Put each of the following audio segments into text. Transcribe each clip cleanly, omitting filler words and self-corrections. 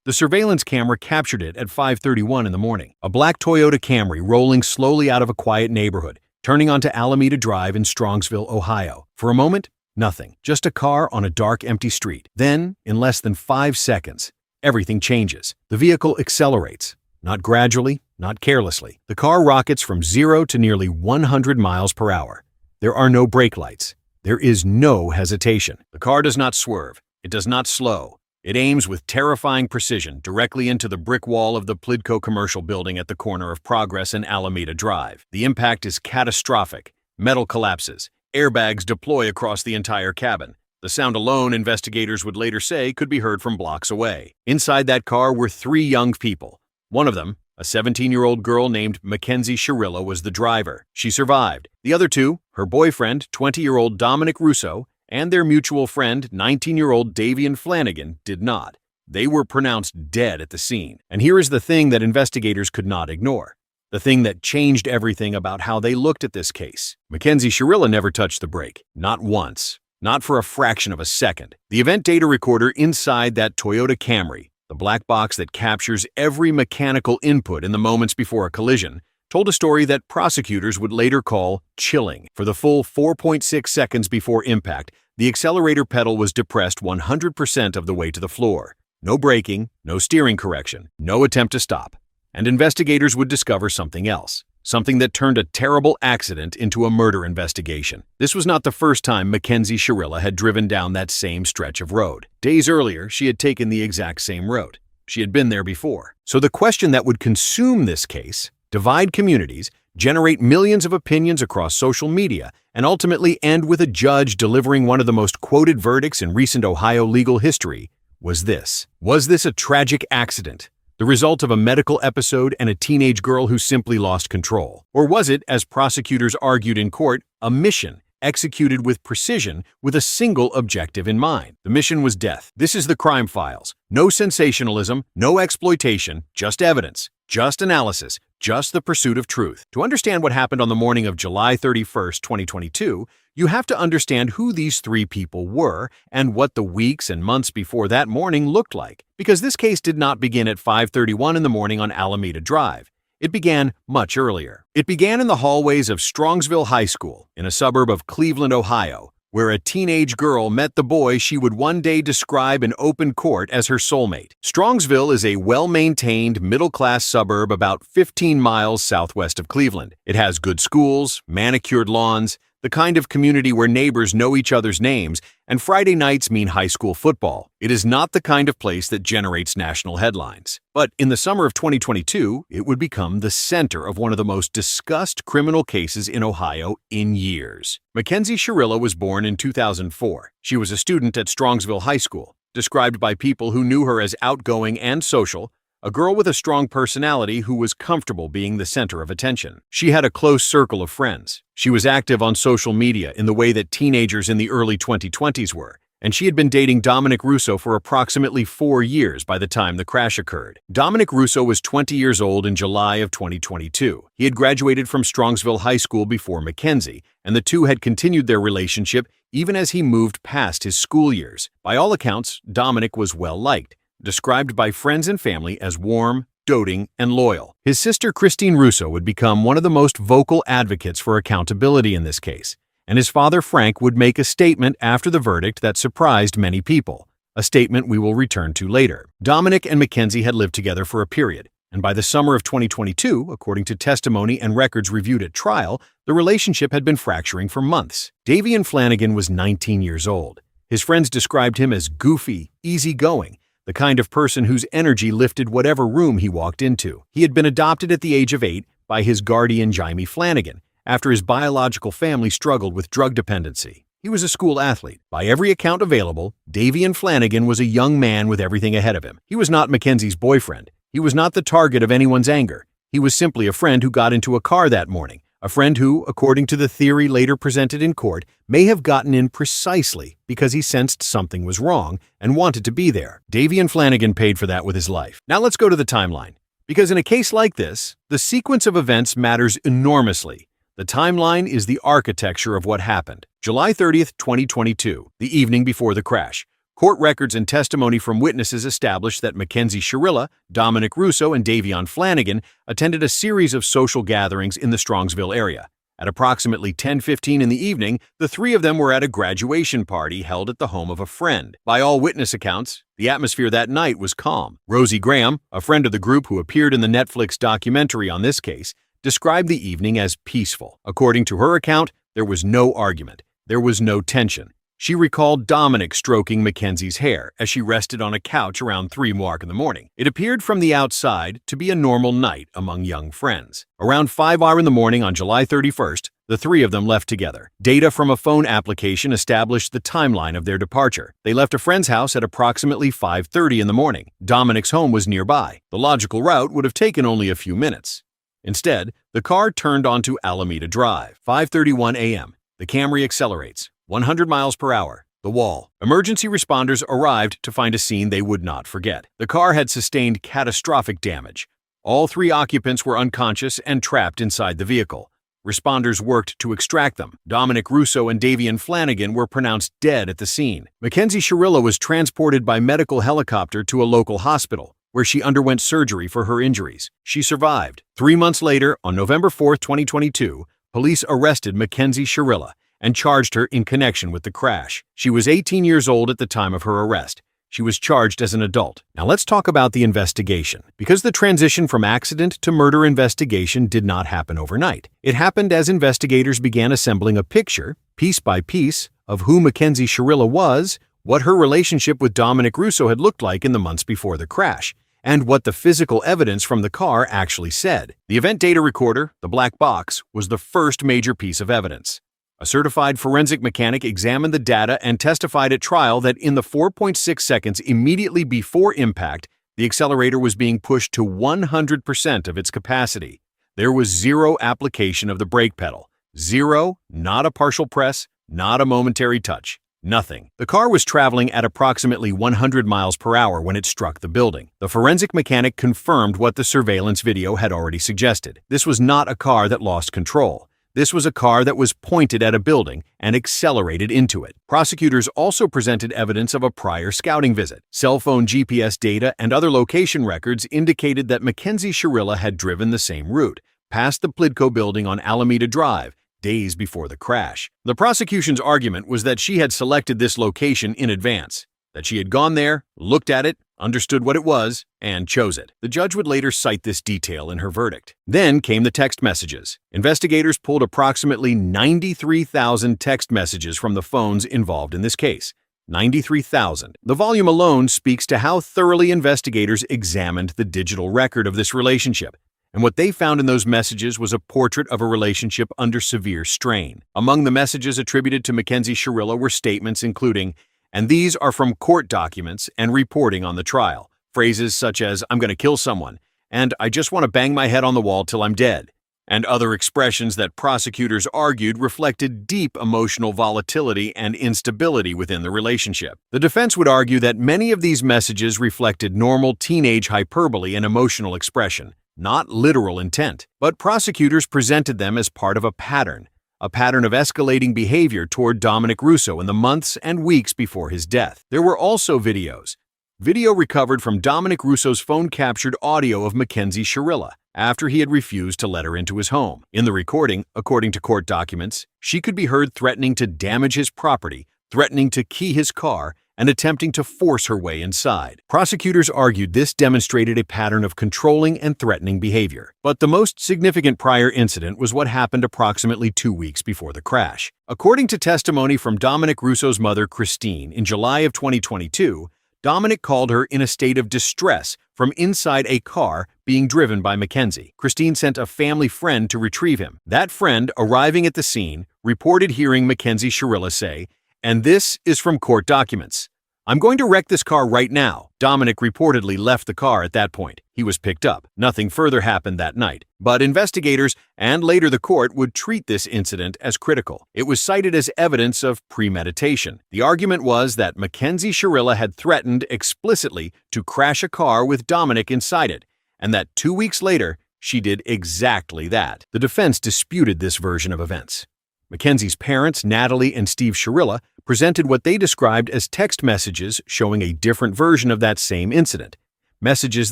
The surveillance camera captured it at 5:31 in the morning. A black Toyota Camry rolling slowly out of a quiet neighborhood, turning onto Alama Drive in Strongsville, Ohio. For a moment, nothing. Just a car on a dark, empty street. Then, in less than 5 seconds, everything changes. The vehicle accelerates. Not gradually, not carelessly. The car rockets from 0 to nearly 100 miles per hour. There are no brake lights. There is no hesitation. The car does not swerve. It does not slow. It aims with terrifying precision directly into the brick wall of the Plidco commercial building at the corner of Progress and Alameda Drive. The impact is catastrophic. Metal collapses. Airbags deploy across the entire cabin. The sound alone, investigators would later say, could be heard from blocks away. Inside that car were 3 young people. One of them, a 17-year-old girl named Mackenzie Shirilla, was the driver. She survived. The other 2, her boyfriend, 20-year-old Dominic Russo, and their mutual friend, 19-year-old Dave Flanigan, did not. They were pronounced dead at the scene. And here is the thing that investigators could not ignore. The thing that changed everything about how they looked at this case. Mackenzie Shirilla never touched the brake. Not once. Not for a fraction of a second. The event data recorder inside that Toyota Camry, the black box that captures every mechanical input in the moments before a collision, told a story that prosecutors would later call chilling. For the full 4.6 seconds before impact, the accelerator pedal was depressed 100% of the way to the floor. No braking, no steering correction, no attempt to stop. And investigators would discover something else. Something that turned a terrible accident into a murder investigation. This was not the first time Mackenzie Shirilla had driven down that same stretch of road. Days earlier, she had taken the exact same road. She had been there before. So the question that would consume this case, divide communities, generate millions of opinions across social media, and ultimately end with a judge delivering one of the most quoted verdicts in recent Ohio legal history, was this. Was this a tragic accident? The result of a medical episode and a teenage girl who simply lost control? Or was it, as prosecutors argued in court, a mission executed with precision with a single objective in mind? The mission was death. This is the crime files. No sensationalism, no exploitation, just evidence, just analysis, just the pursuit of truth. To understand what happened on the morning of July 31st, 2022, you have to understand who these 3 people were and what the weeks and months before that morning looked like. Because this case did not begin at 5:31 in the morning on Alameda Drive. It began much earlier. It began in the hallways of Strongsville High School, in a suburb of Cleveland, Ohio, where a teenage girl met the boy she would one day describe in open court as her soulmate. Strongsville is a well-maintained, middle-class suburb about 15 miles southwest of Cleveland. It has good schools, manicured lawns, the kind of community where neighbors know each other's names, and Friday nights mean high school football. It is not the kind of place that generates national headlines. But in the summer of 2022, it would become the center of one of the most discussed criminal cases in Ohio in years. Mackenzie Shirilla was born in 2004. She was a student at Strongsville High School, described by people who knew her as outgoing and social, a girl with a strong personality who was comfortable being the center of attention. She had a close circle of friends. She was active on social media in the way that teenagers in the early 2020s were, and she had been dating Dominic Russo for approximately 4 years by the time the crash occurred. Dominic Russo was 20 years old in July of 2022. He had graduated from Strongsville High School before Mackenzie, and the two had continued their relationship even as he moved past his school years. By all accounts, Dominic was well-liked, described by friends and family as warm, doting, and loyal. His sister Christine Russo would become one of the most vocal advocates for accountability in this case, and his father Frank would make a statement after the verdict that surprised many people, a statement we will return to later. Dominic and Mackenzie had lived together for a period, and by the summer of 2022, according to testimony and records reviewed at trial, the relationship had been fracturing for months. Dave Flanigan was 19 years old. His friends described him as goofy, easygoing, the kind of person whose energy lifted whatever room he walked into. He had been adopted at the age of 8 by his guardian Jaime Flanigan, after his biological family struggled with drug dependency. He was a school athlete. By every account available, Dave Flanigan was a young man with everything ahead of him. He was not Mackenzie's boyfriend. He was not the target of anyone's anger. He was simply a friend who got into a car that morning, a friend who, according to the theory later presented in court, may have gotten in precisely because he sensed something was wrong and wanted to be there. Dave Flanigan paid for that with his life. Now let's go to the timeline. Because in a case like this, the sequence of events matters enormously. The timeline is the architecture of what happened. July 30th, 2022, the evening before the crash. Court records and testimony from witnesses established that Mackenzie Shirilla, Dominic Russo, and Dave Flanigan attended a series of social gatherings in the Strongsville area. At approximately 10:15 in the evening, the three of them were at a graduation party held at the home of a friend. By all witness accounts, the atmosphere that night was calm. Rosie Graham, a friend of the group who appeared in the Netflix documentary on this case, described the evening as peaceful. According to her account, there was no argument. There was no tension. She recalled Dominic stroking Mackenzie's hair as she rested on a couch around 3 in the morning. It appeared from the outside to be a normal night among young friends. Around 5 in the morning on July 31st, the three of them left together. Data from a phone application established the timeline of their departure. They left a friend's house at approximately 5:30 in the morning. Dominic's home was nearby. The logical route would have taken only a few minutes. Instead, the car turned onto Alama Drive. 5:31 a.m. The Camry accelerates. 100 miles per hour. The wall. Emergency responders arrived to find a scene they would not forget. The car had sustained catastrophic damage. All three occupants were unconscious and trapped inside the vehicle. Responders worked to extract them. Dominic Russo and Dave Flanigan were pronounced dead at the scene. Mackenzie Shirilla was transported by medical helicopter to a local hospital, where she underwent surgery for her injuries. She survived. 3 months later, on November 4, 2022, police arrested Mackenzie Shirilla and charged her in connection with the crash. She was 18 years old at the time of her arrest. She was charged as an adult. Now let's talk about the investigation. Because the transition from accident to murder investigation did not happen overnight. It happened as investigators began assembling a picture, piece by piece, of who Mackenzie Shirilla was, what her relationship with Dominic Russo had looked like in the months before the crash, and what the physical evidence from the car actually said. The event data recorder, the black box, was the first major piece of evidence. A certified forensic mechanic examined the data and testified at trial that in the 4.6 seconds immediately before impact, the accelerator was being pushed to 100% of its capacity. There was zero application of the brake pedal. Zero, not a partial press, not a momentary touch. Nothing. The car was traveling at approximately 100 miles per hour when it struck the building. The forensic mechanic confirmed what the surveillance video had already suggested. This was not a car that lost control. This was a car that was pointed at a building and accelerated into it. Prosecutors also presented evidence of a prior scouting visit. Cell phone GPS data and other location records indicated that Mackenzie Shirilla had driven the same route, past the Plidco building on Alama Drive, days before the crash. The prosecution's argument was that she had selected this location in advance, that she had gone there, looked at it, understood what it was, and chose it. The judge would later cite this detail in her verdict. Then came the text messages. Investigators pulled approximately 93,000 text messages from the phones involved in this case. 93,000. The volume alone speaks to how thoroughly investigators examined the digital record of this relationship. And what they found in those messages was a portrait of a relationship under severe strain. Among the messages attributed to Mackenzie Shirilla were statements including, and these are from court documents and reporting on the trial. Phrases such as, I'm going to kill someone, and I just want to bang my head on the wall till I'm dead, and other expressions that prosecutors argued reflected deep emotional volatility and instability within the relationship. The defense would argue that many of these messages reflected normal teenage hyperbole and emotional expression, not literal intent, but prosecutors presented them as part of a pattern of escalating behavior toward Dominic Russo in the months and weeks before his death. There were also videos. Video recovered from Dominic Russo's phone captured audio of Mackenzie Shirilla after he had refused to let her into his home. In the recording, according to court documents, she could be heard threatening to damage his property, threatening to key his car, and attempting to force her way inside. Prosecutors argued this demonstrated a pattern of controlling and threatening behavior. But the most significant prior incident was what happened approximately 2 weeks before the crash. According to testimony from Dominic Russo's mother, Christine, in July of 2022, Dominic called her in a state of distress from inside a car being driven by Mackenzie. Christine sent a family friend to retrieve him. That friend, arriving at the scene, reported hearing Mackenzie Shirilla say, and this is from court documents, I'm going to wreck this car right now. Dominic reportedly left the car at that point. He was picked up. Nothing further happened that night. But investigators, and later the court, would treat this incident as critical. It was cited as evidence of premeditation. The argument was that Mackenzie Shirilla had threatened explicitly to crash a car with Dominic inside it, and that 2 weeks later, she did exactly that. The defense disputed this version of events. Mackenzie's parents, Natalie and Steve Shirilla, presented what they described as text messages showing a different version of that same incident. Messages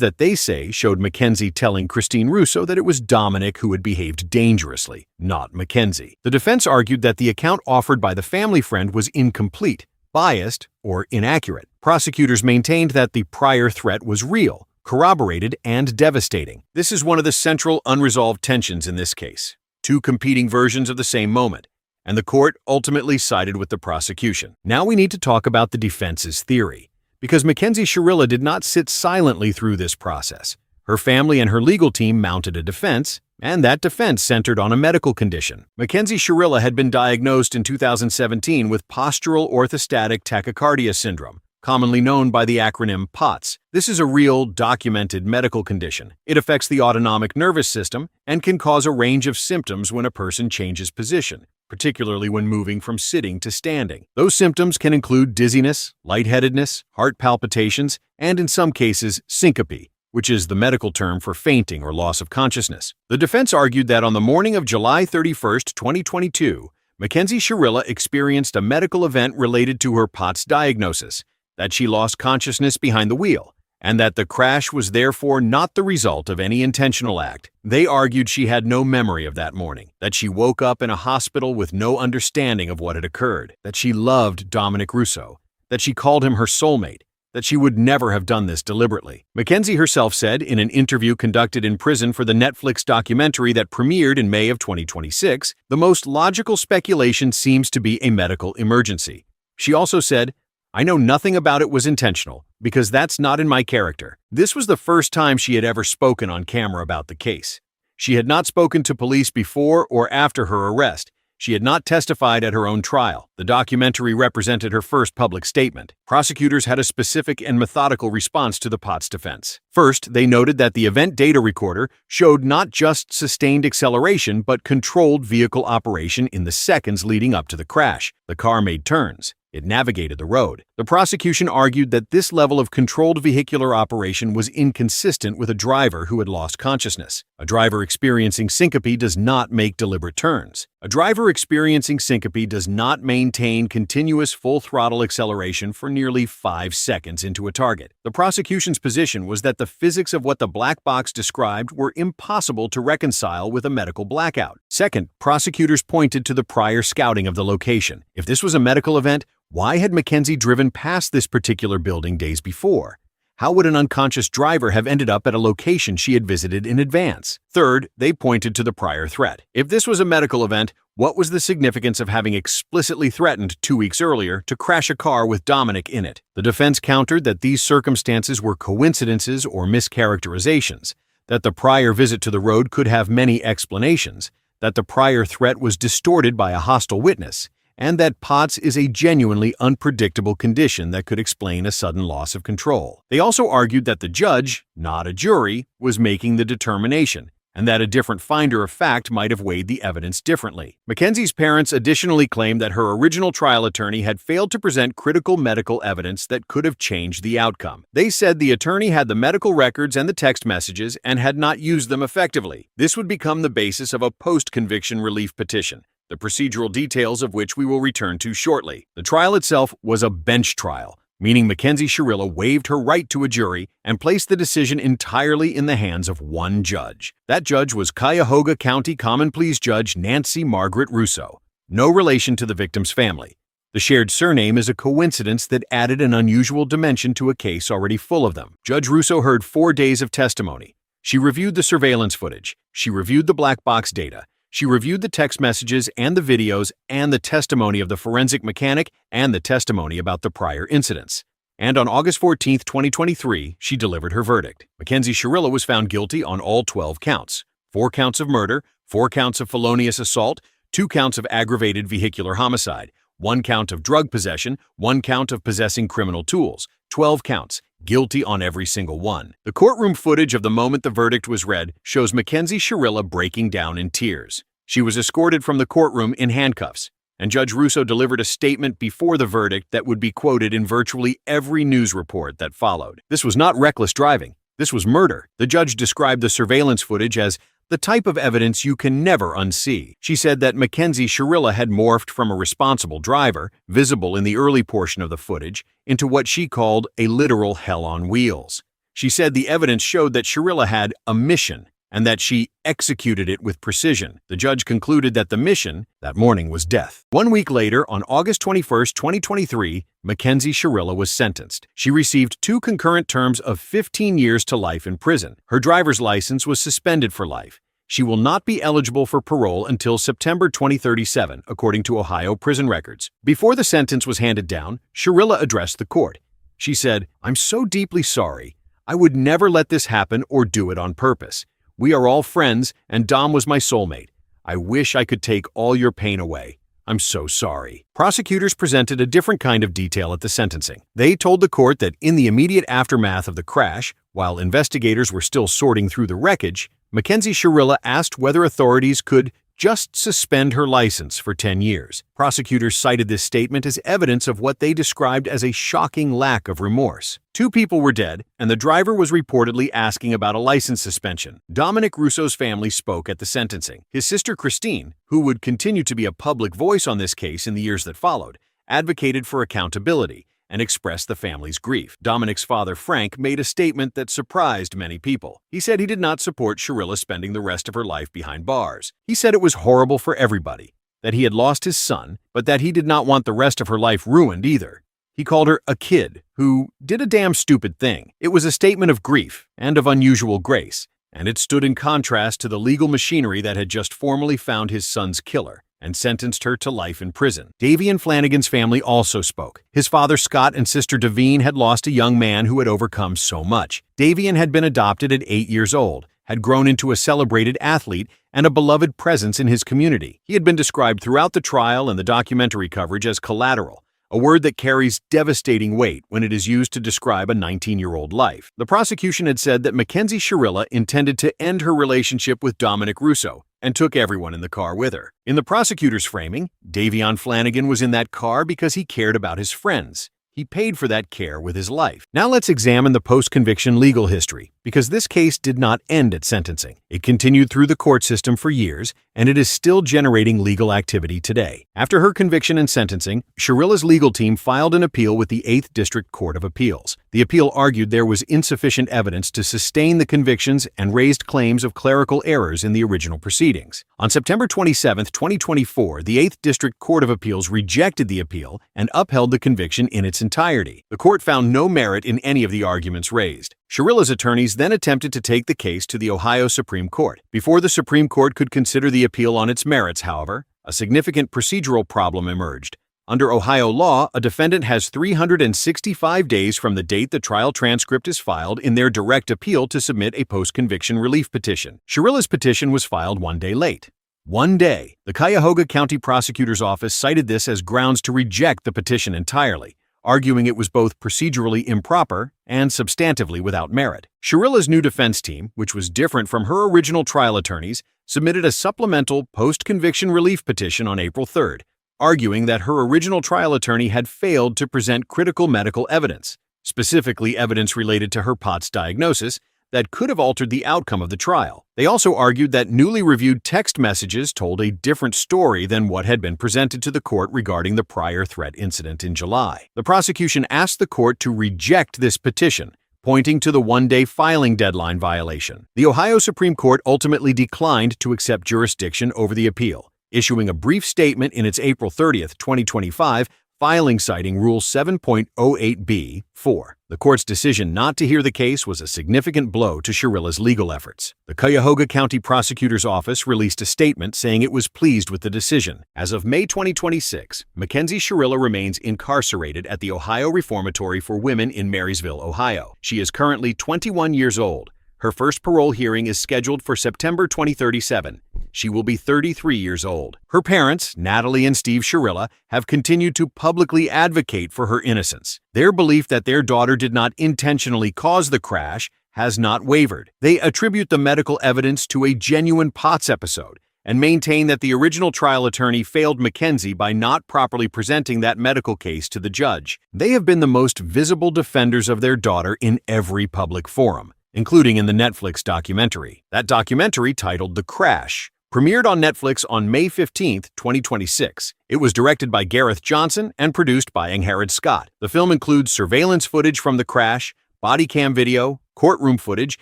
that they say showed Mackenzie telling Christine Russo that it was Dominic who had behaved dangerously, not Mackenzie. The defense argued that the account offered by the family friend was incomplete, biased, or inaccurate. Prosecutors maintained that the prior threat was real, corroborated, and devastating. This is one of the central unresolved tensions in this case. Two competing versions of the same moment, and the court ultimately sided with the prosecution. Now we need to talk about the defense's theory, because Mackenzie Shirilla did not sit silently through this process. Her family and her legal team mounted a defense, and that defense centered on a medical condition. Mackenzie Shirilla had been diagnosed in 2017 with postural orthostatic tachycardia syndrome, commonly known by the acronym POTS. This is a real, documented medical condition. It affects the autonomic nervous system and can cause a range of symptoms when a person changes position, particularly when moving from sitting to standing. Those symptoms can include dizziness, lightheadedness, heart palpitations, and in some cases, syncope, which is the medical term for fainting or loss of consciousness. The defense argued that on the morning of July 31, 2022, Mackenzie Shirilla experienced a medical event related to her POTS diagnosis, that she lost consciousness behind the wheel, and that the crash was therefore not the result of any intentional act. They argued she had no memory of that morning, that she woke up in a hospital with no understanding of what had occurred, that she loved Dominic Russo, that she called him her soulmate, that she would never have done this deliberately. Mackenzie herself said in an interview conducted in prison for the Netflix documentary that premiered in May of 2026, the most logical speculation seems to be a medical emergency. She also said, "I know nothing about it was intentional, because that's not in my character." This was the first time she had ever spoken on camera about the case. She had not spoken to police before or after her arrest. She had not testified at her own trial. The documentary represented her first public statement. Prosecutors had a specific and methodical response to the POTS defense. First, they noted that the event data recorder showed not just sustained acceleration but controlled vehicle operation in the seconds leading up to the crash. The car made turns. It navigated the road. The prosecution argued that this level of controlled vehicular operation was inconsistent with a driver who had lost consciousness. A driver experiencing syncope does not make deliberate turns. A driver experiencing syncope does not maintain continuous full-throttle acceleration for nearly 5 seconds into a target. The prosecution's position was that the physics of what the black box described were impossible to reconcile with a medical blackout. Second, prosecutors pointed to the prior scouting of the location. If this was a medical event, why had Mackenzie driven past this particular building days before? How would an unconscious driver have ended up at a location she had visited in advance? Third, they pointed to the prior threat. If this was a medical event, what was the significance of having explicitly threatened 2 weeks earlier to crash a car with Dominic in it? The defense countered that these circumstances were coincidences or mischaracterizations, that the prior visit to the road could have many explanations, that the prior threat was distorted by a hostile witness, and that POTS is a genuinely unpredictable condition that could explain a sudden loss of control. They also argued that the judge, not a jury, was making the determination, and that a different finder of fact might have weighed the evidence differently. Mackenzie's parents additionally claimed that her original trial attorney had failed to present critical medical evidence that could have changed the outcome. They said the attorney had the medical records and the text messages and had not used them effectively. This would become the basis of a post-conviction relief petition, the procedural details of which we will return to shortly. The trial itself was a bench trial, meaning Mackenzie Shirilla waived her right to a jury and placed the decision entirely in the hands of one judge. That judge was Cuyahoga County Common Pleas Judge Nancy Margaret Russo, no relation to the victim's family. The shared surname is a coincidence that added an unusual dimension to a case already full of them. Judge Russo heard 4 days of testimony. She reviewed the surveillance footage. She reviewed the black box data. She reviewed the text messages and the videos and the testimony of the forensic mechanic and the testimony about the prior incidents. And on August 14, 2023, she delivered her verdict. Mackenzie Shirilla was found guilty on all 12 counts. 4 counts of murder, 4 counts of felonious assault, 2 counts of aggravated vehicular homicide, 1 count of drug possession, 1 count of possessing criminal tools, 12 counts, guilty on every single one. The courtroom footage of the moment the verdict was read shows Mackenzie Shirilla breaking down in tears. She was escorted from the courtroom in handcuffs, and Judge Russo delivered a statement before the verdict that would be quoted in virtually every news report that followed. This was not reckless driving. This was murder. The judge described the surveillance footage as the type of evidence you can never unsee. She said that Mackenzie Shirilla had morphed from a responsible driver, visible in the early portion of the footage, into what she called a literal hell on wheels. She said the evidence showed that Shirilla had a mission and that she executed it with precision. The judge concluded that the mission that morning was death. 1 week later, on August 21, 2023, Mackenzie Shirilla was sentenced. She received 2 concurrent terms of 15 years to life in prison. Her driver's license was suspended for life. She will not be eligible for parole until September 2037, according to Ohio prison records. Before the sentence was handed down, Shirilla addressed the court. She said, "I'm so deeply sorry. I would never let this happen or do it on purpose. We are all friends, and Dom was my soulmate. I wish I could take all your pain away. I'm so sorry." Prosecutors presented a different kind of detail at the sentencing. They told the court that in the immediate aftermath of the crash, while investigators were still sorting through the wreckage, Mackenzie Shirilla asked whether authorities could just suspend her license for 10 years. Prosecutors cited this statement as evidence of what they described as a shocking lack of remorse. 2 people were dead, and the driver was reportedly asking about a license suspension. Dominic Russo's family spoke at the sentencing. His sister Christine, who would continue to be a public voice on this case in the years that followed, advocated for accountability and expressed the family's grief. Dominic's father, Frank, made a statement that surprised many people. He said he did not support Shirilla spending the rest of her life behind bars. He said it was horrible for everybody, that he had lost his son, but that he did not want the rest of her life ruined either. He called her a kid who did a damn stupid thing. It was a statement of grief and of unusual grace, and it stood in contrast to the legal machinery that had just formally found his son's killer and sentenced her to life in prison. Dave Flanigan's family also spoke. His father, Scott, and sister Davine had lost a young man who had overcome so much. Dave had been adopted at 8 years old, had grown into a celebrated athlete and a beloved presence in his community. He had been described throughout the trial and the documentary coverage as collateral, a word that carries devastating weight when it is used to describe a 19-year-old life. The prosecution had said that Mackenzie Shirilla intended to end her relationship with Dominic Russo and took everyone in the car with her. In the prosecutor's framing, Dave Flanigan was in that car because he cared about his friends. He paid for that care with his life. Now let's examine the post-conviction legal history, because this case did not end at sentencing. It continued through the court system for years, and it is still generating legal activity today. After her conviction and sentencing, Shirilla's legal team filed an appeal with the 8th District Court of Appeals. The appeal argued there was insufficient evidence to sustain the convictions and raised claims of clerical errors in the original proceedings. On September 27, 2024, the 8th District Court of Appeals rejected the appeal and upheld the conviction in its entirety. The court found no merit in any of the arguments raised. Shirilla's attorneys then attempted to take the case to the Ohio Supreme Court. Before the Supreme Court could consider the appeal on its merits, however, a significant procedural problem emerged. Under Ohio law, a defendant has 365 days from the date the trial transcript is filed in their direct appeal to submit a post-conviction relief petition. Shirilla's petition was filed 1 day late. 1 day. The Cuyahoga County Prosecutor's Office cited this as grounds to reject the petition entirely, arguing it was both procedurally improper and substantively without merit. Shirilla's new defense team, which was different from her original trial attorneys, submitted a supplemental post-conviction relief petition on April 3rd, arguing that her original trial attorney had failed to present critical medical evidence, specifically evidence related to her POTS diagnosis, that could have altered the outcome of the trial. They also argued that newly reviewed text messages told a different story than what had been presented to the court regarding the prior threat incident in July. The prosecution asked the court to reject this petition, pointing to the 1-day filing deadline violation. The Ohio Supreme Court ultimately declined to accept jurisdiction over the appeal, issuing a brief statement in its April 30, 2025, filing citing Rule 7.08b-4. The court's decision not to hear the case was a significant blow to Shirilla's legal efforts. The Cuyahoga County Prosecutor's Office released a statement saying it was pleased with the decision. As of May 2026, Mackenzie Shirilla remains incarcerated at the Ohio Reformatory for Women in Marysville, Ohio. She is currently 21 years old. Her first parole hearing is scheduled for September 2037. She will be 33 years old. Her parents, Natalie and Steve Shirilla, have continued to publicly advocate for her innocence. Their belief that their daughter did not intentionally cause the crash has not wavered. They attribute the medical evidence to a genuine POTS episode and maintain that the original trial attorney failed Mackenzie by not properly presenting that medical case to the judge. They have been the most visible defenders of their daughter in every public forum, including in the Netflix documentary. That documentary, titled The Crash, premiered on Netflix on May 15, 2026. It was directed by Gareth Johnson and produced by Angharad Scott. The film includes surveillance footage from the crash, body cam video, courtroom footage,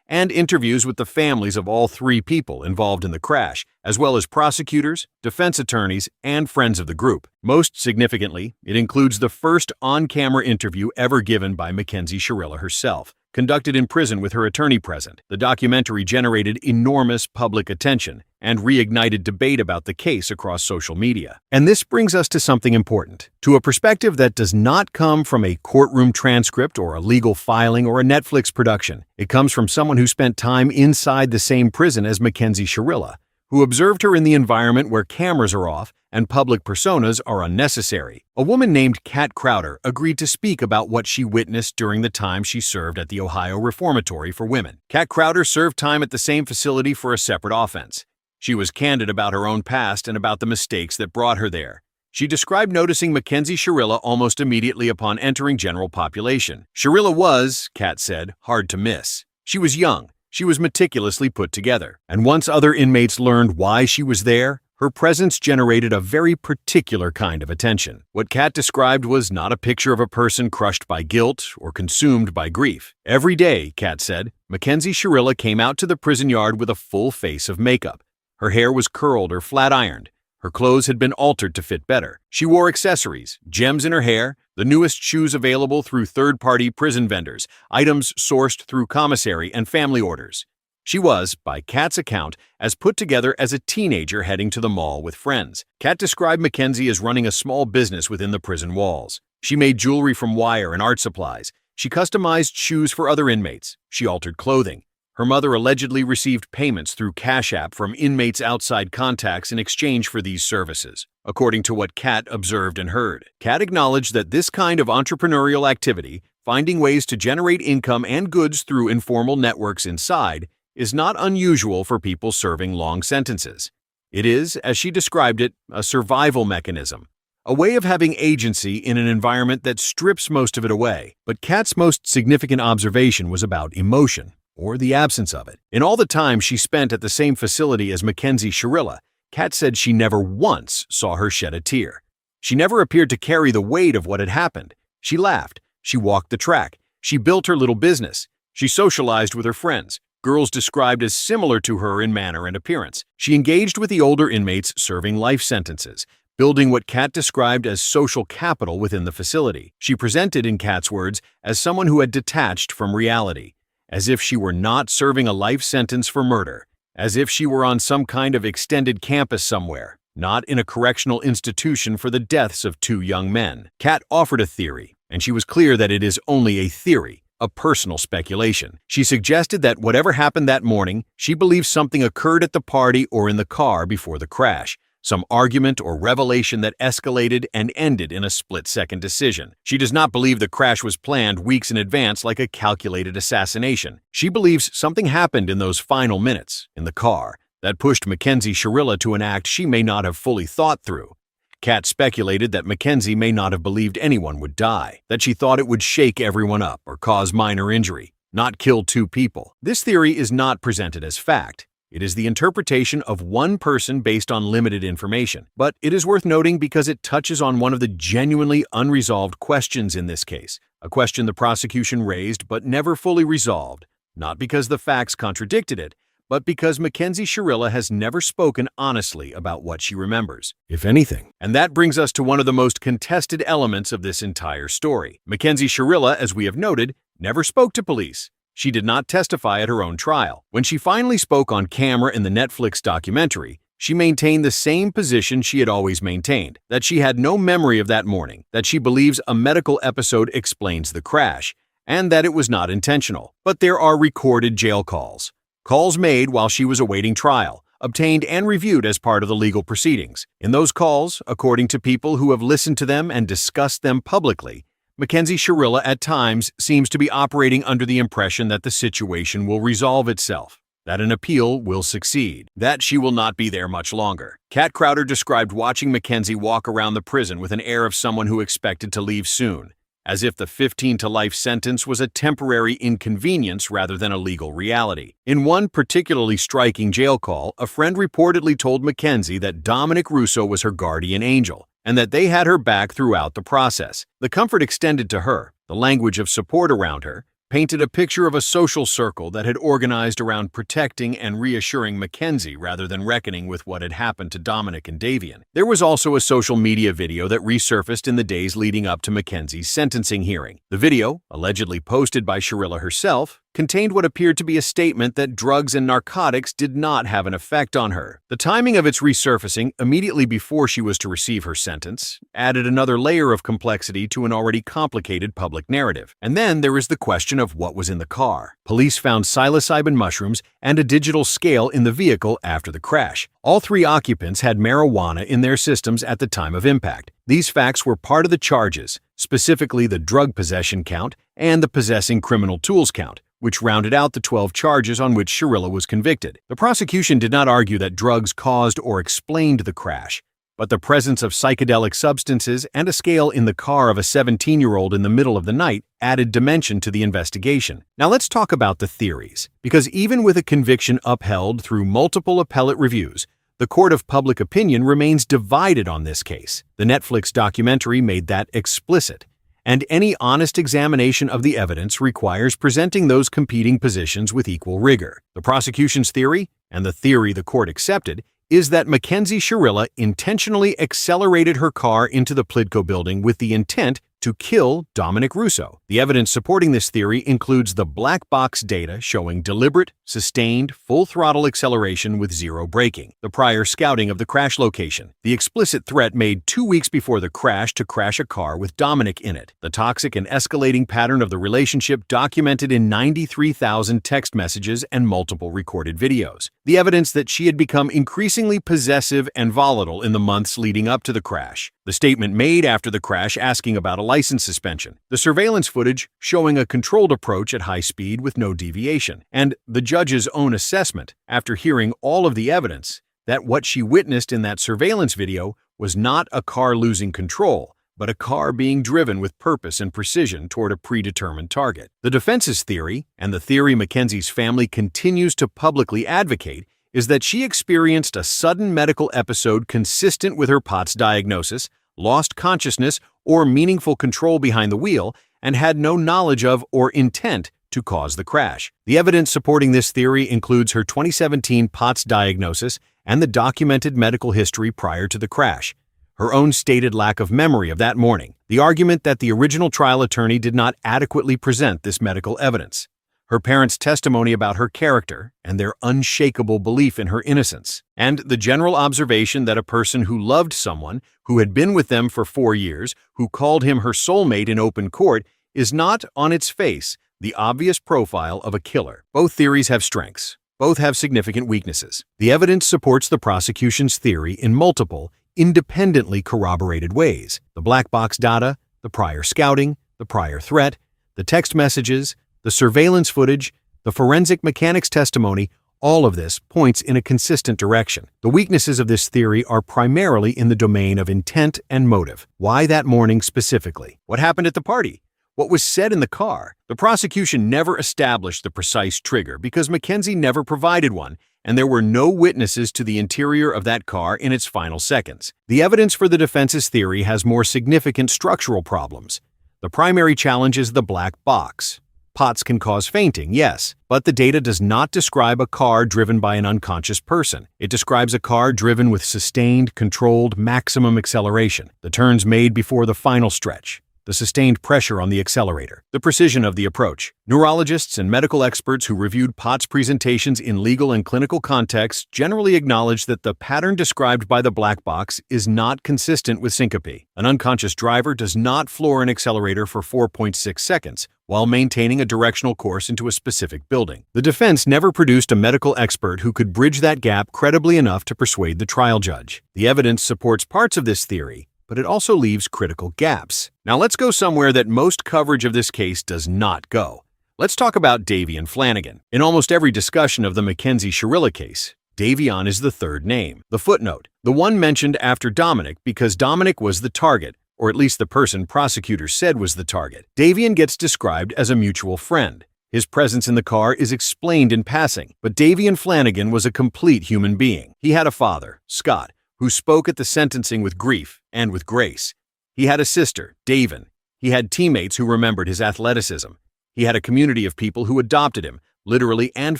and interviews with the families of all three people involved in the crash, as well as prosecutors, defense attorneys, and friends of the group. Most significantly, it includes the first on-camera interview ever given by Mackenzie Shirilla herself, conducted in prison with her attorney present. The documentary generated enormous public attention and reignited debate about the case across social media. And this brings us to something important, to a perspective that does not come from a courtroom transcript or a legal filing or a Netflix production. It comes from someone who spent time inside the same prison as Mackenzie Shirilla, who observed her in the environment where cameras are off and public personas are unnecessary. A woman named Kat Crowder agreed to speak about what she witnessed during the time she served at the Ohio Reformatory for women. Kat Crowder served time at the same facility for a separate offense. She was candid about her own past and about the mistakes that brought her there. She described noticing Mackenzie Shirilla almost immediately upon entering general population. Shirilla was, Kat said, hard to miss. She was young. She was meticulously put together. And once other inmates learned why she was there, her presence generated a very particular kind of attention. What Kat described was not a picture of a person crushed by guilt or consumed by grief. Every day, Kat said, Mackenzie Shirilla came out to the prison yard with a full face of makeup. Her hair was curled or flat-ironed. Her clothes had been altered to fit better. She wore accessories, gems in her hair, the newest shoes available through third-party prison vendors, items sourced through commissary and family orders. She was, by Kat's account, as put together as a teenager heading to the mall with friends. Kat described Mackenzie as running a small business within the prison walls. She made jewelry from wire and art supplies. She customized shoes for other inmates. She altered clothing. Her mother allegedly received payments through Cash App from inmates' outside contacts in exchange for these services, according to what Kat observed and heard. Kat acknowledged that this kind of entrepreneurial activity, finding ways to generate income and goods through informal networks inside, is not unusual for people serving long sentences. It is, as she described it, a survival mechanism, a way of having agency in an environment that strips most of it away. But Kat's most significant observation was about emotion, or the absence of it. In all the time she spent at the same facility as Mackenzie Shirilla, Kat said she never once saw her shed a tear. She never appeared to carry the weight of what had happened. She laughed. She walked the track. She built her little business. She socialized with her friends, girls described as similar to her in manner and appearance. She engaged with the older inmates serving life sentences, building what Kat described as social capital within the facility. She presented, in Kat's words, as someone who had detached from reality, as if she were not serving a life sentence for murder, as if she were on some kind of extended campus somewhere, not in a correctional institution for the deaths of two young men. Kat offered a theory, and she was clear that it is only a theory, a personal speculation. She suggested that whatever happened that morning, she believes something occurred at the party or in the car before the crash, some argument or revelation that escalated and ended in a split-second decision. She does not believe the crash was planned weeks in advance like a calculated assassination. She believes something happened in those final minutes, in the car, that pushed Mackenzie Shirilla to an act she may not have fully thought through. Kat speculated that Mackenzie may not have believed anyone would die, that she thought it would shake everyone up or cause minor injury, not kill two people. This theory is not presented as fact. It is the interpretation of one person based on limited information, but it is worth noting because it touches on one of the genuinely unresolved questions in this case, a question the prosecution raised but never fully resolved, not because the facts contradicted it, but because Mackenzie Shirilla has never spoken honestly about what she remembers, if anything. And that brings us to one of the most contested elements of this entire story. Mackenzie Shirilla, as we have noted, never spoke to police. She did not testify at her own trial. When she finally spoke on camera in the Netflix documentary, she maintained the same position she had always maintained, that she had no memory of that morning, that she believes a medical episode explains the crash, and that it was not intentional. But there are recorded jail calls. Calls made while she was awaiting trial, obtained and reviewed as part of the legal proceedings. In those calls, according to people who have listened to them and discussed them publicly, Mackenzie Shirilla at times seems to be operating under the impression that the situation will resolve itself, that an appeal will succeed, that she will not be there much longer. Kat Crowder described watching Mackenzie walk around the prison with an air of someone who expected to leave soon. as if the 15 to life sentence was a temporary inconvenience rather than a legal reality. In one particularly striking jail call, a friend reportedly told Mackenzie that Dominic Russo was her guardian angel, and that they had her back throughout the process. The comfort extended to her, the language of support around her, painted a picture of a social circle that had organized around protecting and reassuring Mackenzie rather than reckoning with what had happened to Dominic and Davian. There was also a social media video that resurfaced in the days leading up to Mackenzie's sentencing hearing. The video, allegedly posted by Shirilla herself, contained what appeared to be a statement that drugs and narcotics did not have an effect on her. The timing of its resurfacing, immediately before she was to receive her sentence, added another layer of complexity to an already complicated public narrative. And then there is the question of what was in the car. Police found psilocybin mushrooms and a digital scale in the vehicle after the crash. All three occupants had marijuana in their systems at the time of impact. These facts were part of the charges, specifically the drug possession count and the possessing criminal tools count, which rounded out the 12 charges on which Shirilla was convicted. The prosecution did not argue that drugs caused or explained the crash, but the presence of psychedelic substances and a scale in the car of a 17-year-old in the middle of the night added dimension to the investigation. Now let's talk about the theories, because even with a conviction upheld through multiple appellate reviews, the court of public opinion remains divided on this case. The Netflix documentary made that explicit. And any honest examination of the evidence requires presenting those competing positions with equal rigor. The prosecution's theory, and the theory the court accepted, is that Mackenzie Shirilla intentionally accelerated her car into the Plidco building with the intent to kill Dominic Russo. The evidence supporting this theory includes the black box data showing deliberate, sustained, full-throttle acceleration with zero braking, the prior scouting of the crash location, the explicit threat made 2 weeks before the crash to crash a car with Dominic in it, the toxic and escalating pattern of the relationship documented in 93,000 text messages and multiple recorded videos, the evidence that she had become increasingly possessive and volatile in the months leading up to the crash, the statement made after the crash asking about a license suspension, the surveillance footage showing a controlled approach at high speed with no deviation, and the judge's own assessment, after hearing all of the evidence, that what she witnessed in that surveillance video was not a car losing control, but a car being driven with purpose and precision toward a predetermined target. The defense's theory, and the theory Mackenzie's family continues to publicly advocate, is that she experienced a sudden medical episode consistent with her POTS diagnosis, lost consciousness or meaningful control behind the wheel, and had no knowledge of or intent to cause the crash. The evidence supporting this theory includes her 2017 POTS diagnosis and the documented medical history prior to the crash, her own stated lack of memory of that morning, the argument that the original trial attorney did not adequately present this medical evidence, her parents' testimony about her character and their unshakable belief in her innocence, and the general observation that a person who loved someone, who had been with them for 4 years, who called him her soulmate in open court, is not, on its face, the obvious profile of a killer. Both theories have strengths. Both have significant weaknesses. The evidence supports the prosecution's theory in multiple, independently corroborated ways. The black box data, the prior scouting, the prior threat, the text messages, the surveillance footage, the forensic mechanics testimony, all of this points in a consistent direction. The weaknesses of this theory are primarily in the domain of intent and motive. Why that morning specifically? What happened at the party? What was said in the car? The prosecution never established the precise trigger because Mackenzie never provided one, and there were no witnesses to the interior of that car in its final seconds. The evidence for the defense's theory has more significant structural problems. The primary challenge is the black box. POTS can cause fainting, yes, but the data does not describe a car driven by an unconscious person. It describes a car driven with sustained, controlled, maximum acceleration, the turns made before the final stretch, the sustained pressure on the accelerator, the precision of the approach. Neurologists and medical experts who reviewed POTS presentations in legal and clinical contexts generally acknowledge that the pattern described by the black box is not consistent with syncope. An unconscious driver does not floor an accelerator for 4.6 seconds while maintaining a directional course into a specific building. The defense never produced a medical expert who could bridge that gap credibly enough to persuade the trial judge. The evidence supports parts of this theory, but it also leaves critical gaps. Now let's go somewhere that most coverage of this case does not go. Let's talk about Davian Flanigan. In almost every discussion of the Mackenzie Shirilla case, Davian is the third name, the footnote, the one mentioned after Dominic because Dominic was the target, or at least the person prosecutors said was the target. Davian gets described as a mutual friend. His presence in the car is explained in passing, but Davian Flanigan was a complete human being. He had a father, Scott, who spoke at the sentencing with grief and with grace. He had a sister, Davin. He had teammates who remembered his athleticism. He had a community of people who adopted him, literally and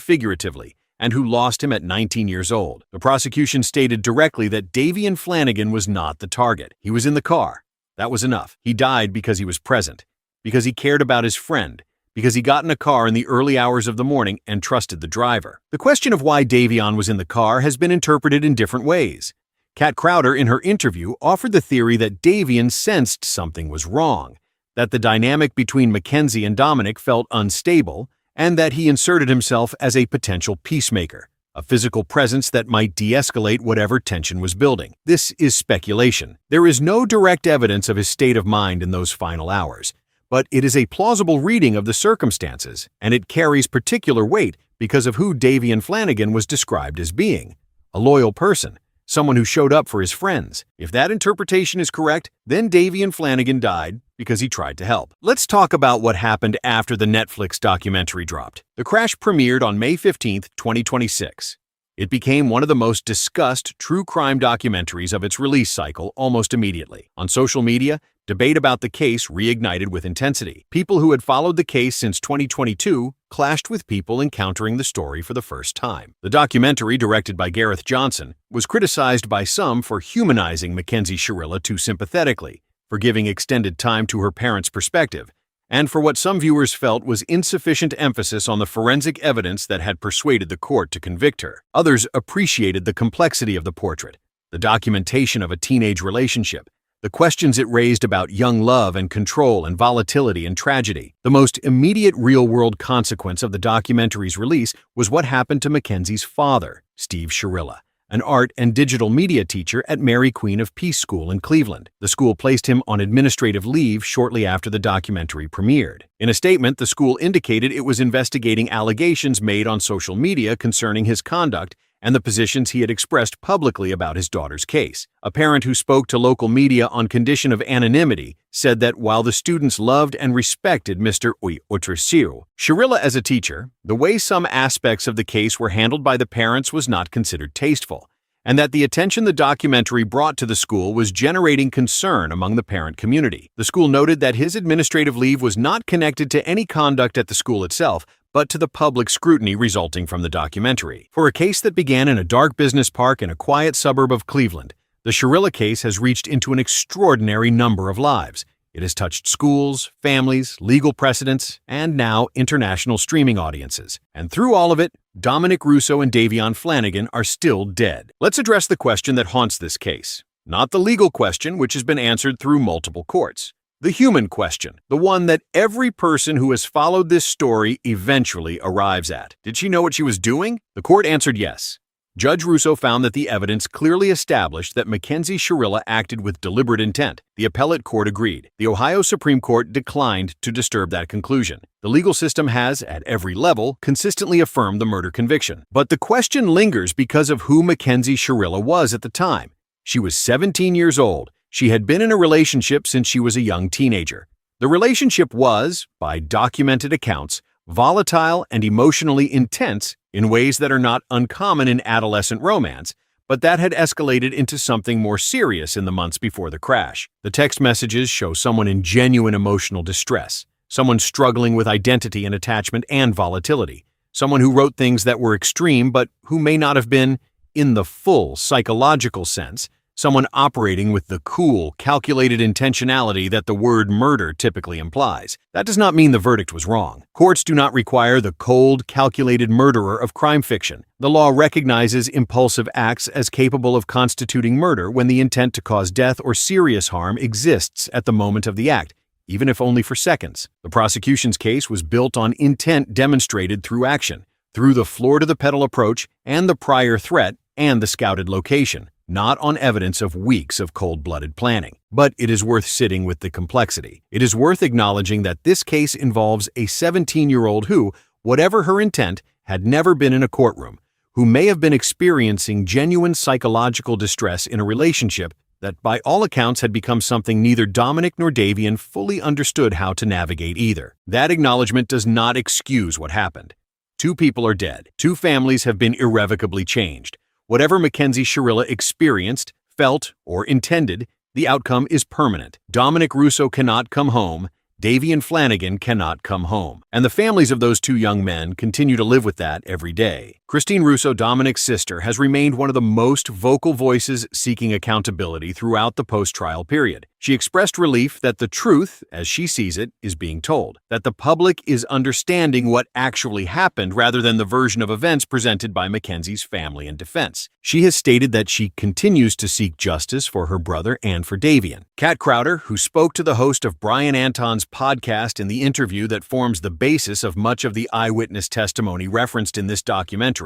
figuratively, and who lost him at 19 years old. The prosecution stated directly that Davian Flanigan was not the target. He was in the car. That was enough. He died because he was present, because he cared about his friend, because he got in a car in the early hours of the morning and trusted the driver. The question of why Davian was in the car has been interpreted in different ways. Kat Crowder, in her interview, offered the theory that Davian sensed something was wrong, that the dynamic between Mackenzie and Dominic felt unstable, and that he inserted himself as a potential peacemaker, a physical presence that might de-escalate whatever tension was building. This is speculation. There is no direct evidence of his state of mind in those final hours, but it is a plausible reading of the circumstances, and it carries particular weight because of who Davian Flanigan was described as being: a loyal person, someone who showed up for his friends. If that interpretation is correct, then Davian Flanigan died because he tried to help. Let's talk about what happened after the Netflix documentary dropped. The crash premiered on May 15, 2026. It became one of the most discussed true crime documentaries of its release cycle almost immediately. On social media, debate about the case reignited with intensity. People who had followed the case since 2022 clashed with people encountering the story for the first time. The documentary, directed by Gareth Johnson, was criticized by some for humanizing Mackenzie Shirilla too sympathetically, for giving extended time to her parents' perspective, and for what some viewers felt was insufficient emphasis on the forensic evidence that had persuaded the court to convict her. Others appreciated the complexity of the portrait, the documentation of a teenage relationship, the questions it raised about young love and control and volatility and tragedy. The most immediate real-world consequence of the documentary's release was what happened to Mackenzie's father, Steve Shirilla, an art and digital media teacher at Mary Queen of Peace School in Cleveland. The school placed him on administrative leave shortly after the documentary premiered. In a statement, the school indicated it was investigating allegations made on social media concerning his conduct and the positions he had expressed publicly about his daughter's case. A parent who spoke to local media on condition of anonymity said that while the students loved and respected Mr. Otresiu Shirilla as a teacher, the way some aspects of the case were handled by the parents was not considered tasteful, and that the attention the documentary brought to the school was generating concern among the parent community. The school noted that his administrative leave was not connected to any conduct at the school itself, but to the public scrutiny resulting from the documentary. For a case that began in a dark business park in a quiet suburb of Cleveland, the Shirilla case has reached into an extraordinary number of lives. It has touched schools, families, legal precedents, and now international streaming audiences. And through all of it, Dominic Russo and Davian Flanigan are still dead. Let's address the question that haunts this case. Not the legal question, which has been answered through multiple courts. The human question, the one that every person who has followed this story eventually arrives at. Did she know what she was doing? The court answered yes. Judge Russo found that the evidence clearly established that Mackenzie Shirilla acted with deliberate intent. The appellate court agreed. The Ohio Supreme Court declined to disturb that conclusion. The legal system has, at every level, consistently affirmed the murder conviction. But the question lingers because of who Mackenzie Shirilla was at the time. She was 17 years old. She had been in a relationship since she was a young teenager. The relationship was, by documented accounts, volatile and emotionally intense in ways that are not uncommon in adolescent romance, but that had escalated into something more serious in the months before the crash. The text messages show someone in genuine emotional distress, someone struggling with identity and attachment and volatility, someone who wrote things that were extreme but who may not have been, in the full psychological sense, someone operating with the cool, calculated intentionality that the word murder typically implies. That does not mean the verdict was wrong. Courts do not require the cold, calculated murderer of crime fiction. The law recognizes impulsive acts as capable of constituting murder when the intent to cause death or serious harm exists at the moment of the act, even if only for seconds. The prosecution's case was built on intent demonstrated through action, through the floor-to-the-pedal approach and the prior threat and the scouted location, not on evidence of weeks of cold-blooded planning. But it is worth sitting with the complexity. It is worth acknowledging that this case involves a 17-year-old who, whatever her intent, had never been in a courtroom, who may have been experiencing genuine psychological distress in a relationship that by all accounts had become something neither Dominic nor Davian fully understood how to navigate either. That acknowledgement does not excuse what happened. 2 people are dead. 2 families have been irrevocably changed. Whatever Mackenzie Shirilla experienced, felt, or intended, the outcome is permanent. Dominic Russo cannot come home. Davian Flanigan cannot come home. And the families of those 2 young men continue to live with that every day. Christine Russo, Dominic's sister, has remained one of the most vocal voices seeking accountability throughout the post-trial period. She expressed relief that the truth, as she sees it, is being told, that the public is understanding what actually happened rather than the version of events presented by Mackenzie's family and defense. She has stated that she continues to seek justice for her brother and for Davian. Kat Crowder, who spoke to the host of Brian Anton's podcast in the interview that forms the basis of much of the eyewitness testimony referenced in this documentary,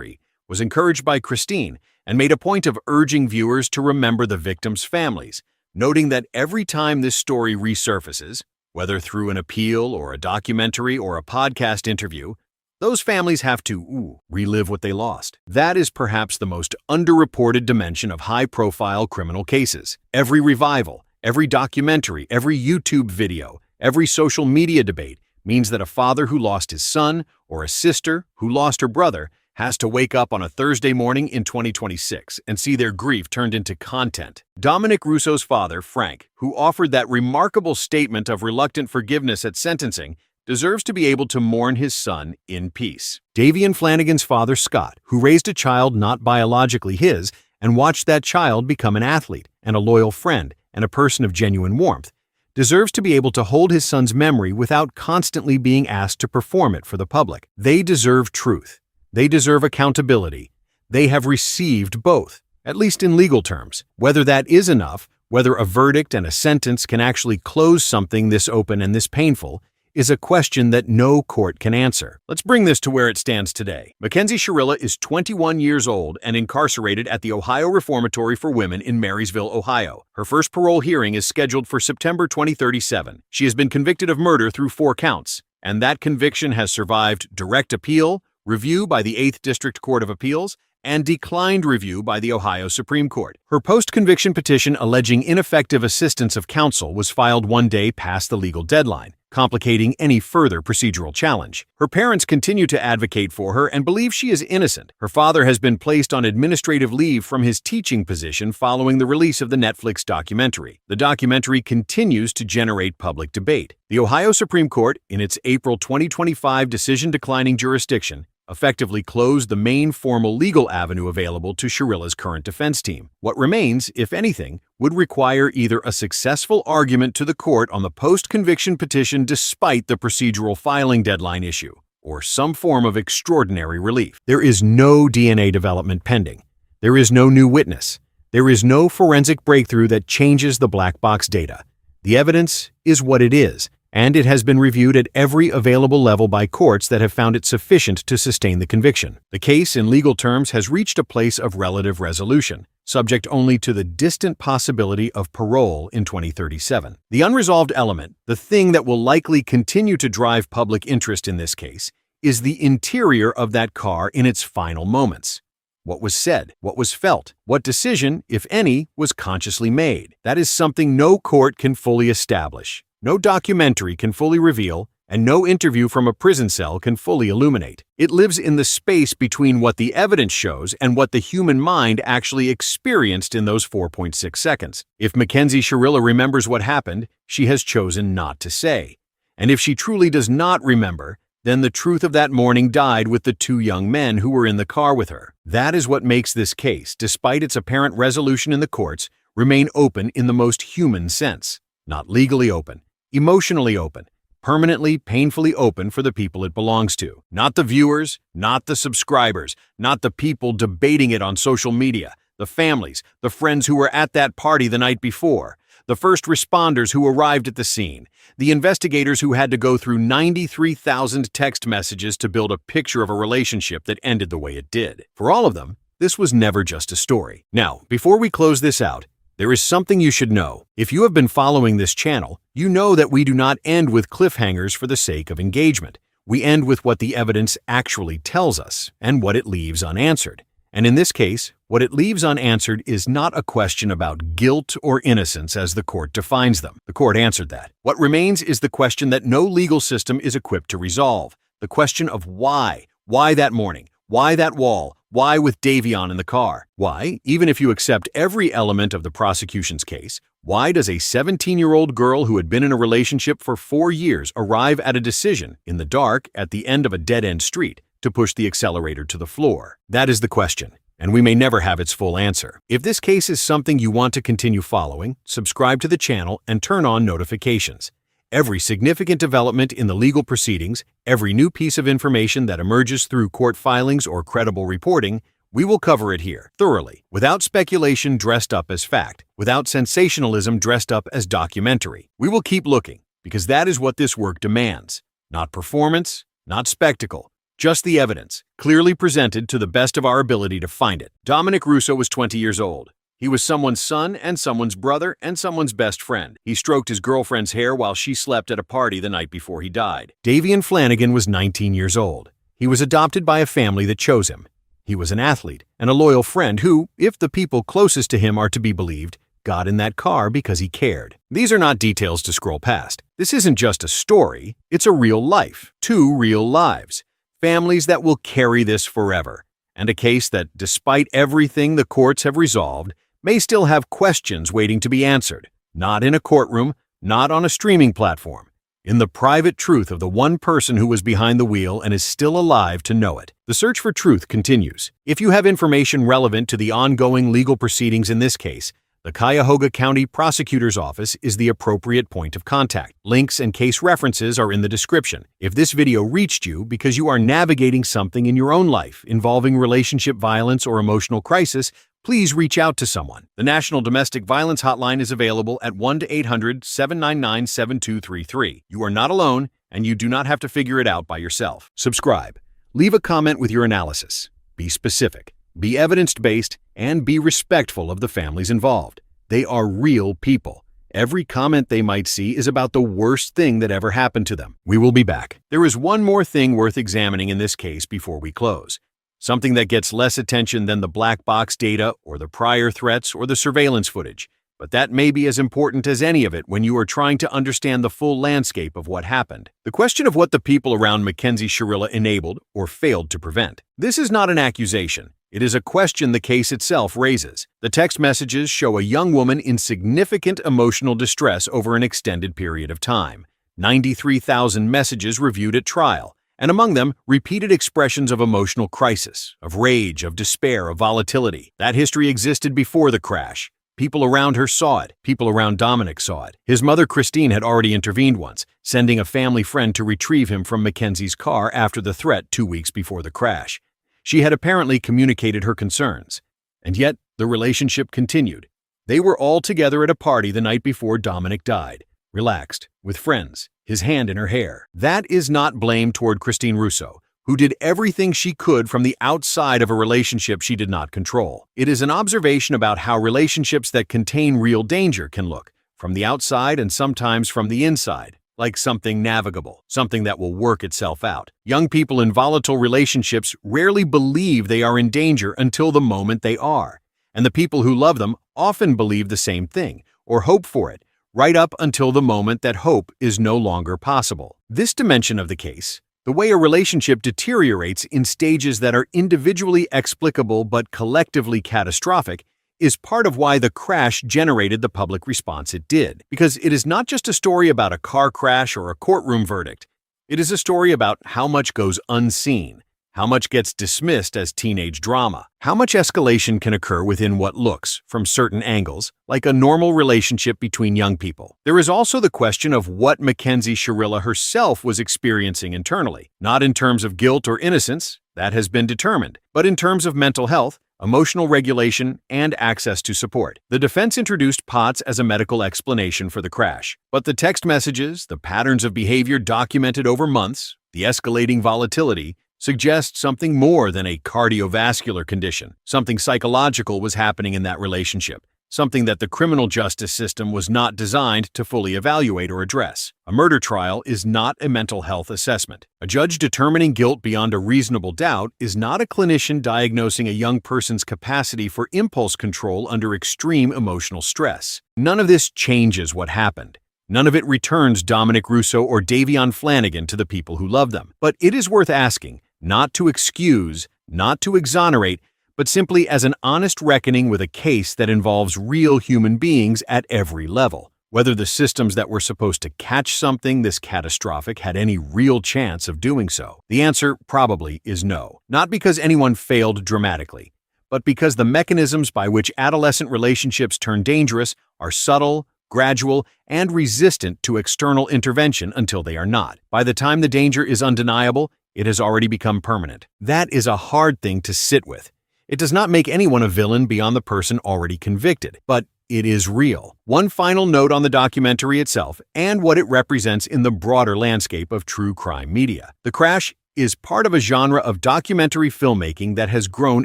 was encouraged by Christine and made a point of urging viewers to remember the victims' families, noting that every time this story resurfaces, whether through an appeal or a documentary or a podcast interview, those families have to relive what they lost. That is perhaps the most underreported dimension of high-profile criminal cases. Every revival, every documentary, every YouTube video, every social media debate means that a father who lost his son or a sister who lost her brother has to wake up on a Thursday morning in 2026 and see their grief turned into content. Dominic Russo's father, Frank, who offered that remarkable statement of reluctant forgiveness at sentencing, deserves to be able to mourn his son in peace. Davian Flanigan's father, Scott, who raised a child not biologically his and watched that child become an athlete and a loyal friend and a person of genuine warmth, deserves to be able to hold his son's memory without constantly being asked to perform it for the public. They deserve truth. They deserve accountability. They have received both, at least in legal terms. Whether that is enough, whether a verdict and a sentence can actually close something this open and this painful, is a question that no court can answer. Let's bring this to where it stands today. Mackenzie Shirilla is 21 years old and incarcerated at the Ohio Reformatory for Women in Marysville, Ohio. Her first parole hearing is scheduled for September 2037. She has been convicted of murder through 4 counts, and that conviction has survived direct appeal, review by the 8th District Court of Appeals, and declined review by the Ohio Supreme Court. Her post-conviction petition alleging ineffective assistance of counsel was filed 1 day past the legal deadline, complicating any further procedural challenge. Her parents continue to advocate for her and believe she is innocent. Her father has been placed on administrative leave from his teaching position following the release of the Netflix documentary. The documentary continues to generate public debate. The Ohio Supreme Court, in its April 2025 decision declining jurisdiction, effectively closed the main formal legal avenue available to Shirilla's current defense team. What remains, if anything, would require either a successful argument to the court on the post-conviction petition despite the procedural filing deadline issue, or some form of extraordinary relief. There is no DNA development pending. There is no new witness. There is no forensic breakthrough that changes the black box data. The evidence is what it is, and it has been reviewed at every available level by courts that have found it sufficient to sustain the conviction. The case, in legal terms, has reached a place of relative resolution, subject only to the distant possibility of parole in 2037. The unresolved element, the thing that will likely continue to drive public interest in this case, is the interior of that car in its final moments. What was said? What was felt? What decision, if any, was consciously made? That is something no court can fully establish. No documentary can fully reveal, and no interview from a prison cell can fully illuminate. It lives in the space between what the evidence shows and what the human mind actually experienced in those 4.6 seconds. If Mackenzie Shirilla remembers what happened, she has chosen not to say. And if she truly does not remember, then the truth of that morning died with the 2 young men who were in the car with her. That is what makes this case, despite its apparent resolution in the courts, remain open in the most human sense. Not legally open, emotionally open, permanently, painfully open for the people it belongs to. Not the viewers, not the subscribers, not the people debating it on social media, the families, the friends who were at that party the night before, the first responders who arrived at the scene, the investigators who had to go through 93,000 text messages to build a picture of a relationship that ended the way it did. For all of them, this was never just a story. Now, before we close this out, there is something you should know. If you have been following this channel, you know that we do not end with cliffhangers for the sake of engagement. We end with what the evidence actually tells us and what it leaves unanswered. And in this case, what it leaves unanswered is not a question about guilt or innocence as the court defines them. The court answered that. What remains is the question that no legal system is equipped to resolve. The question of why. Why that morning? Why that wall? Why with Davion in the car? Why, even if you accept every element of the prosecution's case, why does a 17-year-old girl who had been in a relationship for 4 years arrive at a decision, in the dark, at the end of a dead-end street, to push the accelerator to the floor? That is the question, and we may never have its full answer. If this case is something you want to continue following, subscribe to the channel and turn on notifications. Every significant development in the legal proceedings, every new piece of information that emerges through court filings or credible reporting, we will cover it here, thoroughly, without speculation dressed up as fact, without sensationalism dressed up as documentary. We will keep looking, because that is what this work demands. Not performance, not spectacle, just the evidence, clearly presented to the best of our ability to find it. Dominic Russo was 20 years old. He was someone's son and someone's brother and someone's best friend. He stroked his girlfriend's hair while she slept at a party the night before he died. Dave Flanigan was 19 years old. He was adopted by a family that chose him. He was an athlete and a loyal friend who, if the people closest to him are to be believed, got in that car because he cared. These are not details to scroll past. This isn't just a story, it's a real life. 2 real lives. Families that will carry this forever. And a case that, despite everything the courts have resolved, may still have questions waiting to be answered, not in a courtroom, not on a streaming platform, in the private truth of the one person who was behind the wheel and is still alive to know it. The search for truth continues. If you have information relevant to the ongoing legal proceedings in this case, the Cuyahoga County Prosecutor's Office is the appropriate point of contact. Links and case references are in the description. If this video reached you because you are navigating something in your own life involving relationship violence or emotional crisis, please reach out to someone. The National Domestic Violence Hotline is available at 1-800-799-7233. You are not alone, and you do not have to figure it out by yourself. Subscribe. Leave a comment with your analysis. Be specific, be evidence-based, and be respectful of the families involved. They are real people. Every comment they might see is about the worst thing that ever happened to them. We will be back. There is one more thing worth examining in this case before we close. Something that gets less attention than the black box data or the prior threats or the surveillance footage. But that may be as important as any of it when you are trying to understand the full landscape of what happened. The question of what the people around Mackenzie Shirilla enabled or failed to prevent. This is not an accusation. It is a question the case itself raises. The text messages show a young woman in significant emotional distress over an extended period of time. 93,000 messages reviewed at trial. And among them, repeated expressions of emotional crisis, of rage, of despair, of volatility. That history existed before the crash. People around her saw it. People around Dominic saw it. His mother, Christine, had already intervened once, sending a family friend to retrieve him from Mackenzie's car after the threat 2 weeks before the crash. She had apparently communicated her concerns. And yet, the relationship continued. They were all together at a party the night before Dominic died, relaxed, with friends, his hand in her hair. That is not blame toward Christine Russo, who did everything she could from the outside of a relationship she did not control. It is an observation about how relationships that contain real danger can look, from the outside and sometimes from the inside, like something navigable, something that will work itself out. Young people in volatile relationships rarely believe they are in danger until the moment they are, and the people who love them often believe the same thing, or hope for it, right up until the moment that hope is no longer possible. This dimension of the case, the way a relationship deteriorates in stages that are individually explicable but collectively catastrophic, is part of why the crash generated the public response it did. Because it is not just a story about a car crash or a courtroom verdict. It is a story about how much goes unseen, how much gets dismissed as teenage drama, how much escalation can occur within what looks, from certain angles, like a normal relationship between young people. There is also the question of what Mackenzie Shirilla herself was experiencing internally, not in terms of guilt or innocence, that has been determined, but in terms of mental health, emotional regulation, and access to support. The defense introduced POTS as a medical explanation for the crash, but the text messages, the patterns of behavior documented over months, the escalating volatility, suggest something more than a cardiovascular condition. Something psychological was happening in that relationship, something that the criminal justice system was not designed to fully evaluate or address. A murder trial is not a mental health assessment. A judge determining guilt beyond a reasonable doubt is not a clinician diagnosing a young person's capacity for impulse control under extreme emotional stress. None of this changes what happened. None of it returns Dominic Russo or Dave Flanigan to the people who love them. But it is worth asking, not to excuse, not to exonerate, but simply as an honest reckoning with a case that involves real human beings at every level. Whether the systems that were supposed to catch something this catastrophic had any real chance of doing so. The answer probably is no. Not because anyone failed dramatically, but because the mechanisms by which adolescent relationships turn dangerous are subtle, gradual, and resistant to external intervention until they are not. By the time the danger is undeniable, it has already become permanent. That is a hard thing to sit with. It does not make anyone a villain beyond the person already convicted, but it is real. One final note on the documentary itself and what it represents in the broader landscape of true crime media. The Crash is part of a genre of documentary filmmaking that has grown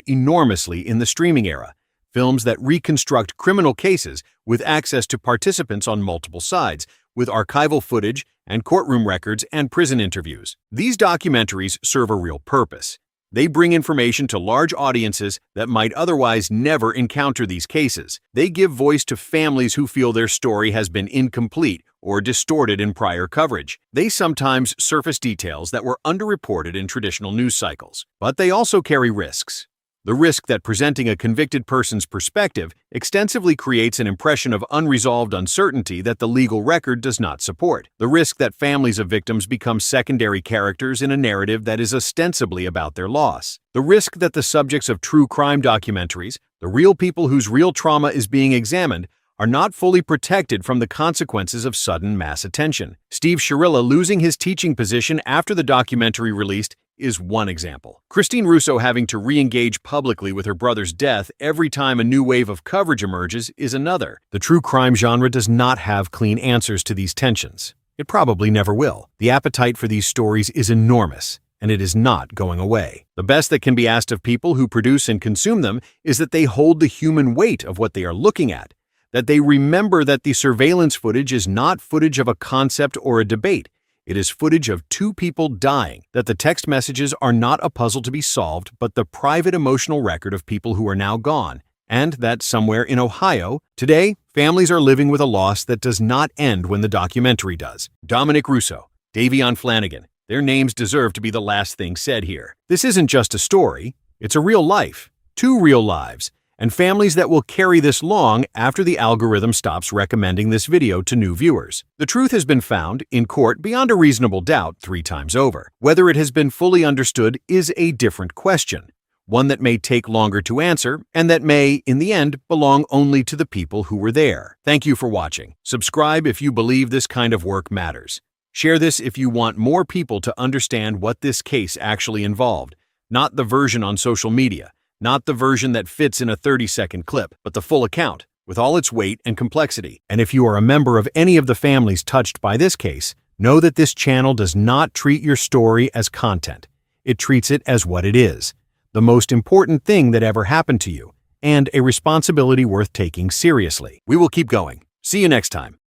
enormously in the streaming era. Films that reconstruct criminal cases with access to participants on multiple sides, with archival footage and courtroom records and prison interviews. These documentaries serve a real purpose. They bring information to large audiences that might otherwise never encounter these cases. They give voice to families who feel their story has been incomplete or distorted in prior coverage. They sometimes surface details that were underreported in traditional news cycles. But they also carry risks. The risk that presenting a convicted person's perspective extensively creates an impression of unresolved uncertainty that the legal record does not support. The risk that families of victims become secondary characters in a narrative that is ostensibly about their loss. The risk that the subjects of true crime documentaries, the real people whose real trauma is being examined, are not fully protected from the consequences of sudden mass attention. Steve Shirilla losing his teaching position after the documentary released is one example. Christine Russo having to re-engage publicly with her brother's death every time a new wave of coverage emerges is another. The true crime genre does not have clean answers to these tensions. It probably never will. The appetite for these stories is enormous, and it is not going away. The best that can be asked of people who produce and consume them is that they hold the human weight of what they are looking at, that they remember that the surveillance footage is not footage of a concept or a debate. It is footage of two people dying, that the text messages are not a puzzle to be solved, but the private emotional record of people who are now gone, and that somewhere in Ohio, today, families are living with a loss that does not end when the documentary does. Dominic Russo, Dave Flanigan, their names deserve to be the last thing said here. This isn't just a story, it's a real life, two real lives, and families that will carry this long after the algorithm stops recommending this video to new viewers. The truth has been found in court beyond a reasonable doubt 3 times over. Whether it has been fully understood is a different question, one that may take longer to answer and that may, in the end, belong only to the people who were there. Thank you for watching. Subscribe if you believe this kind of work matters. Share this if you want more people to understand what this case actually involved, not the version on social media. Not the version that fits in a 30-second clip, but the full account, with all its weight and complexity. And if you are a member of any of the families touched by this case, know that this channel does not treat your story as content. It treats it as what it is, the most important thing that ever happened to you, and a responsibility worth taking seriously. We will keep going. See you next time.